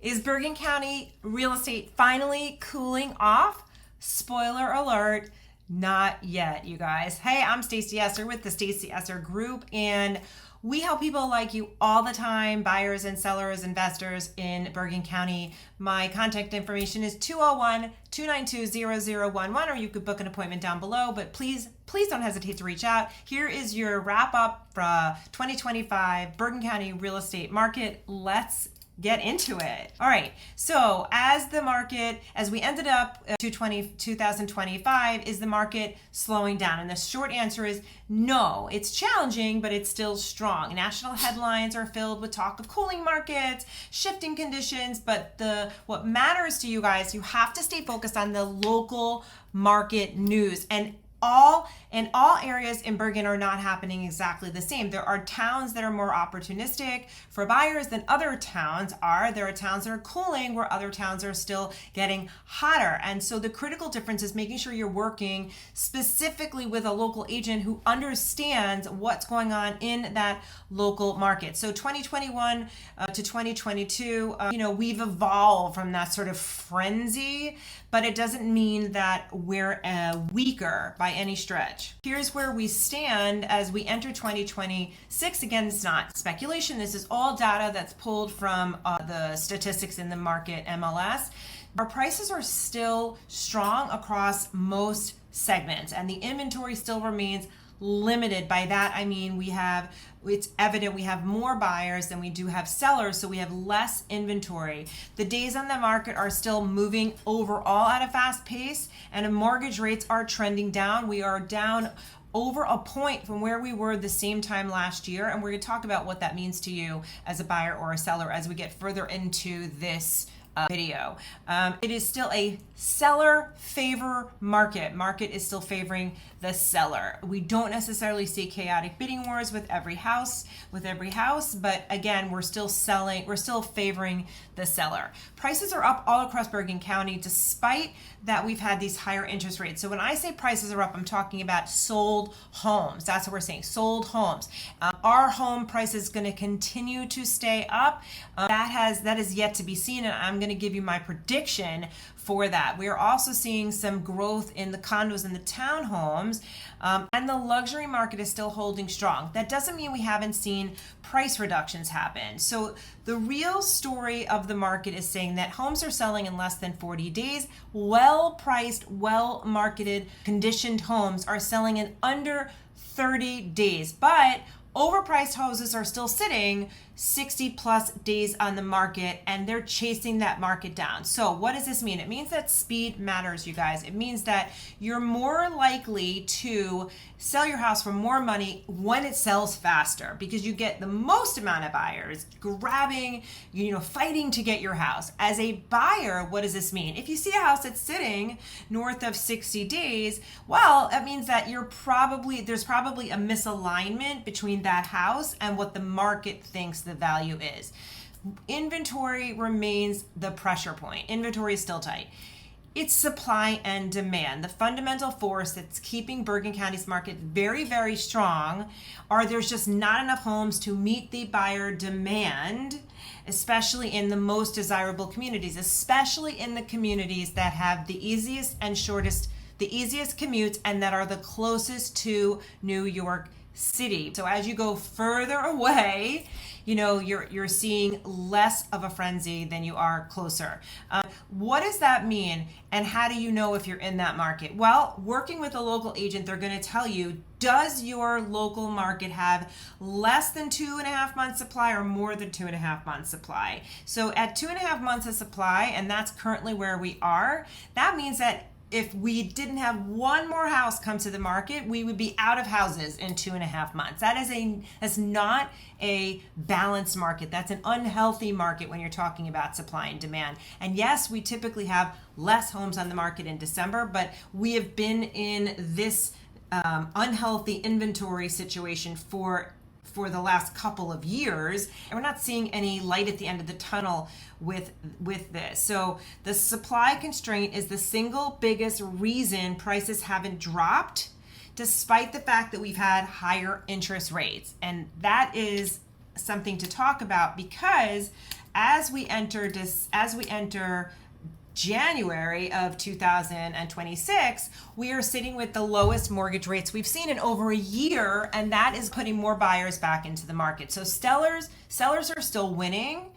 Is Bergen County real estate finally cooling off? Spoiler alert, not yet, you guys. Hey, I'm Stacey Esser with the Stacey Esser Group, and we help people like you all the time, buyers and sellers, investors in Bergen County. My contact information is 201-292-0011, or you could book an appointment down below, but please don't hesitate to reach out. Here is your wrap up for 2025 Bergen County real estate market. Let's get into it. All right, so as we ended up 2025, is the market slowing down? And the short answer is no. It's challenging, but it's still strong. National headlines are filled with talk of cooling markets, shifting conditions, but what matters to you guys, you have to stay focused on the local market news. And all areas in Bergen are not happening exactly the same. There are towns that are more opportunistic for buyers than other towns are. There are towns that are cooling where other towns are still getting hotter. And so the critical difference is making sure you're working specifically with a local agent who understands what's going on in that local market. So 2021 to 2022, we've evolved from that sort of frenzy, but it doesn't mean that we're weaker by any stretch. Here's where we stand as we enter 2026. Again, it's not speculation. This is all data that's pulled from the statistics in the market MLS. Our prices are still strong across most segments, and the inventory still remains limited. By that I mean it's evident we have more buyers than we do have sellers, so we have less inventory. The days on the market are still moving overall at a fast pace, and mortgage rates are trending down. We are down over a point from where we were the same time last year, and we're going to talk about what that means to you as a buyer or a seller as we get further into this video. It is still a seller favor market. Market is still favoring the seller. We don't necessarily see chaotic bidding wars with every house, but again, we're still favoring the seller. Prices are up all across Bergen County, despite that we've had these higher interest rates. So when I say prices are up, I'm talking about sold homes. That's what we're saying, sold homes. Our home price is going to continue to stay up. That is yet to be seen, and I'm going to give you my prediction for that. We are also seeing some growth in the condos and the townhomes, and the luxury market is still holding strong. That doesn't mean we haven't seen price reductions happen. So the real story of the market is saying that homes are selling in less than 40 days. Well-priced, well-marketed, conditioned homes are selling in under 30 days, but overpriced houses are still sitting 60 plus days on the market, and they're chasing that market down. So what does this mean? It means that speed matters, you guys. It means that you're more likely to sell your house for more money when it sells faster, because you get the most amount of buyers grabbing, fighting to get your house. As a buyer, what does this mean? If you see a house that's sitting north of 60 days, well, that means that there's probably a misalignment between that house and what the market thinks the value is. Inventory remains the pressure point. Inventory is still tight. It's supply and demand. The fundamental force that's keeping Bergen County's market very, very strong there's just not enough homes to meet the buyer demand, especially in the most desirable communities, especially in the communities that have the easiest commutes and that are the closest to New York City. So as you go further away, you're seeing less of a frenzy than you are closer. What does that mean, and how do you know if you're in that market? Well, working with a local agent, they're going to tell you, does your local market have less than 2.5 months supply or more than 2.5 months supply? So at 2.5 months of supply, and that's currently where we are, that means that if we didn't have one more house come to the market, we would be out of houses in 2.5 months. That's not a balanced market. That's an unhealthy market when you're talking about supply and demand. And yes, we typically have less homes on the market in December, but we have been in this unhealthy inventory situation for the last couple of years, and we're not seeing any light at the end of the tunnel with this. So the supply constraint is the single biggest reason prices haven't dropped, despite the fact that we've had higher interest rates. And that is something to talk about, because as we enter January of 2026, we are sitting with the lowest mortgage rates we've seen in over a year, and that is putting more buyers back into the market. So sellers are still winning.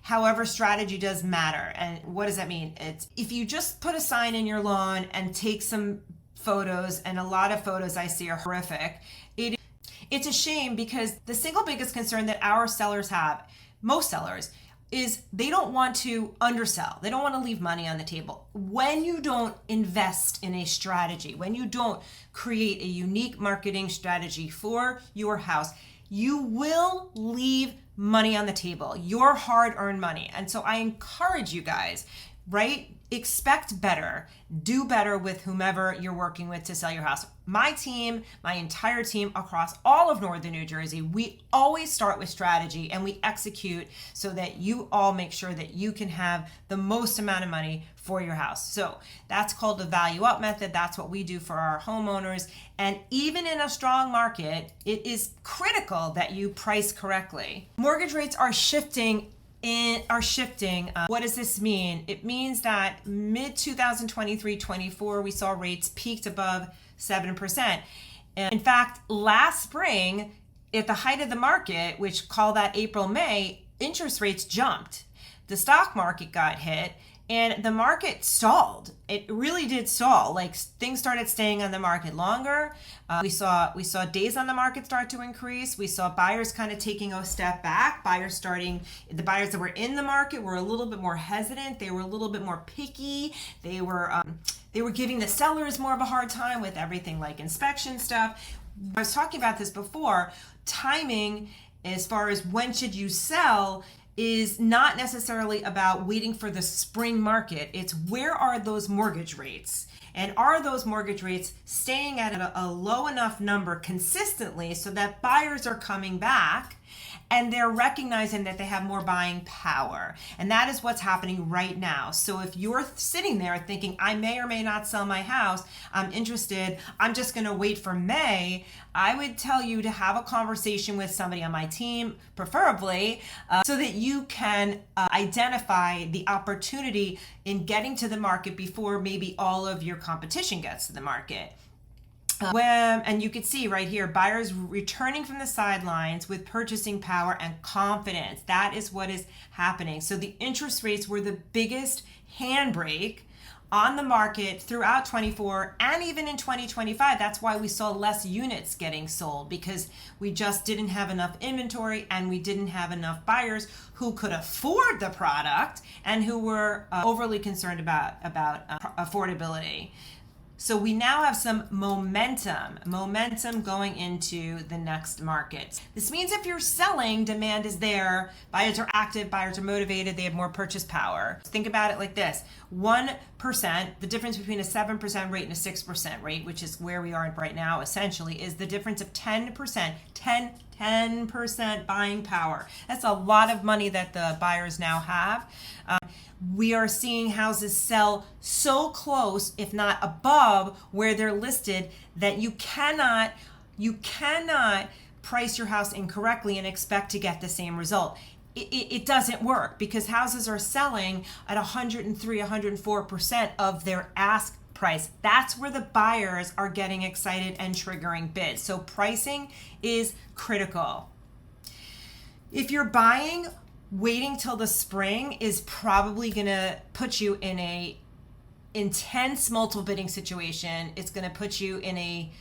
However, strategy does matter. And what does that mean? It's if you just put a sign in your lawn and take some photos, and a lot of photos I see are horrific, it's a shame, because the single biggest concern that our sellers have, most sellers, is they don't want to undersell. They don't want to leave money on the table. When you don't invest in a strategy, when you don't create a unique marketing strategy for your house, you will leave money on the table, your hard-earned money. And so I encourage you guys, right? Expect better, do better with whomever you're working with to sell your house. My team, my entire team across all of Northern New Jersey, we always start with strategy and we execute so that you all make sure that you can have the most amount of money for your house. So that's called the value up method. That's what we do for our homeowners. And even in a strong market, it is critical that you price correctly. Mortgage rates are shifting. What does this mean? It means that mid 2023-24, we saw rates peaked above 7%. And in fact, last spring, at the height of the market, which call that April, May, interest rates jumped. The stock market got hit and the market stalled. It really did stall. Like, things started staying on the market longer. We saw days on the market start to increase. We saw buyers kind of taking a step back. The buyers that were in the market were a little bit more hesitant. They were a little bit more picky. They were giving the sellers more of a hard time with everything like inspection stuff. I was talking about this before. Timing, as far as when should you sell, is not necessarily about waiting for the spring market. It's where are those mortgage rates? And are those mortgage rates staying at a low enough number consistently so that buyers are coming back and they're recognizing that they have more buying power? And that is what's happening right now. So if you're sitting there thinking, I may or may not sell my house, I'm interested, I'm just going to wait for May, I would tell you to have a conversation with somebody on my team, preferably, so that you can identify the opportunity in getting to the market before maybe all of your competition gets to the market. And you can see right here, buyers returning from the sidelines with purchasing power and confidence. That is what is happening. So the interest rates were the biggest handbrake on the market throughout 24 and even in 2025. That's why we saw less units getting sold, because we just didn't have enough inventory and we didn't have enough buyers who could afford the product and who were overly concerned about affordability. So we now have some momentum going into the next market. This means if you're selling, demand is there, buyers are active, buyers are motivated, they have more purchase power. Think about it like this: 1%, the difference between a 7% rate and a 6% rate, which is where we are right now essentially, is the difference of 10%, 10% buying power. That's a lot of money that the buyers now have. We are seeing houses sell so close, if not above, where they're listed, that you cannot price your house incorrectly and expect to get the same result. It doesn't work, because houses are selling at 103, 104% of their ask price. That's where the buyers are getting excited and triggering bids. So pricing is critical. If you're buying, waiting till the spring is probably going to put you in a intense multiple bidding situation. It's going to put you in a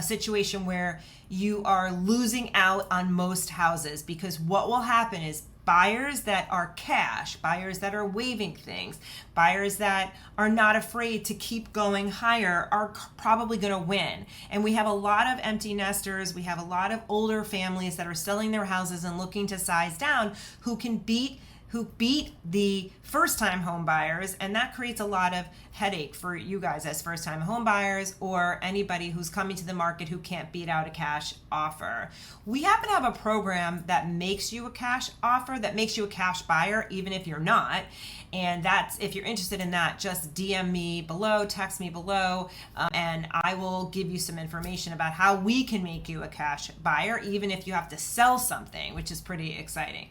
situation where you are losing out on most houses, because what will happen is buyers that are cash, buyers that are waiving things, buyers that are not afraid to keep going higher are probably going to win. And we have a lot of empty nesters, we have a lot of older families that are selling their houses and looking to size down, who beat the first-time home buyers, and that creates a lot of headache for you guys as first-time home buyers or anybody who's coming to the market who can't beat out a cash offer. We happen to have a program that makes you a cash offer, that makes you a cash buyer, even if you're not. And that's, if you're interested in that, just DM me below, text me below, and I will give you some information about how we can make you a cash buyer, even if you have to sell something, which is pretty exciting.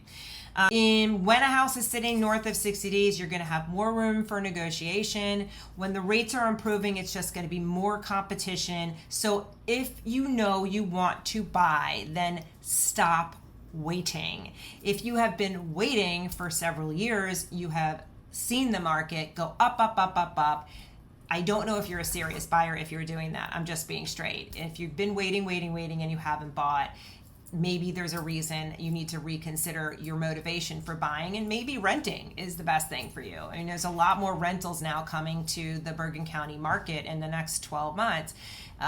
When a house is sitting north of 60 days, you're going to have more room for negotiation. When the rates are improving, it's just going to be more competition. So if you know you want to buy, then stop waiting. If you have been waiting for several years, you have seen the market go up, up, up, up, up. I don't know if you're a serious buyer if you're doing that. I'm just being straight. If you've been waiting and you haven't bought, maybe there's a reason you need to reconsider your motivation for buying, and maybe renting is the best thing for you. I mean, there's a lot more rentals now coming to the Bergen County market in the next 12 months.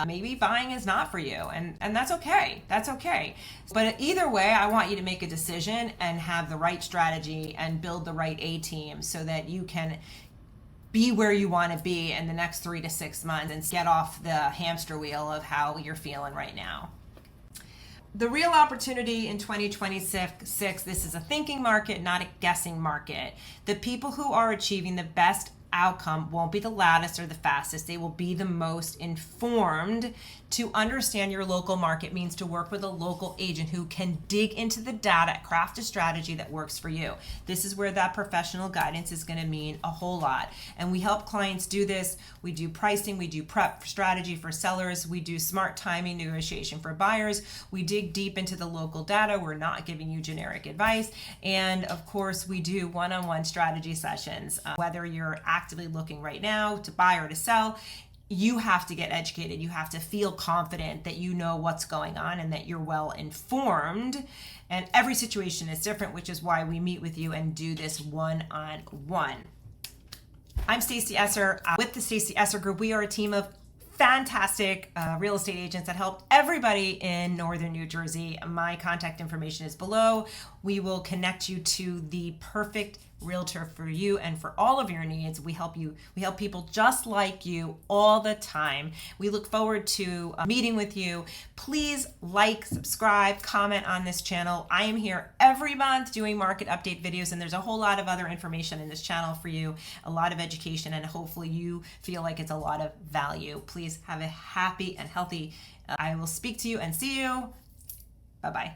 Maybe buying is not for you, and that's okay. That's okay. But either way, I want you to make a decision and have the right strategy and build the right A team so that you can be where you want to be in the next 3 to 6 months and get off the hamster wheel of how you're feeling right now. The real opportunity in 2026, this is a thinking market, not a guessing market. The people who are achieving the best outcome won't be the loudest or the fastest. They will be the most informed. To understand your local market means to work with a local agent who can dig into the data, craft a strategy that works for you. This is where that professional guidance is going to mean a whole lot. And we help clients do this. We do pricing, we do prep strategy for sellers, we do smart timing negotiation for buyers. We dig deep into the local data. We're not giving you generic advice. And of course, we do one-on-one strategy sessions. Whether you're actively looking right now to buy or to sell, you have to get educated. You have to feel confident that you know what's going on and that you're well informed. And every situation is different, which is why we meet with you and do this one-on-one. I'm Stacey Esser. With the Stacey Esser Group, we are a team of fantastic real estate agents that help everybody in Northern New Jersey. My contact information is below. We will connect you to the perfect realtor for you and for all of your needs. We help people just like you all the time. We look forward to meeting with you. Please like, subscribe, comment on this channel. I am here every month doing market update videos, and there's a whole lot of other information in this channel for you, a lot of education, and hopefully you feel like it's a lot of value. Please have a happy and healthy. I will speak to you and see you. Bye-bye.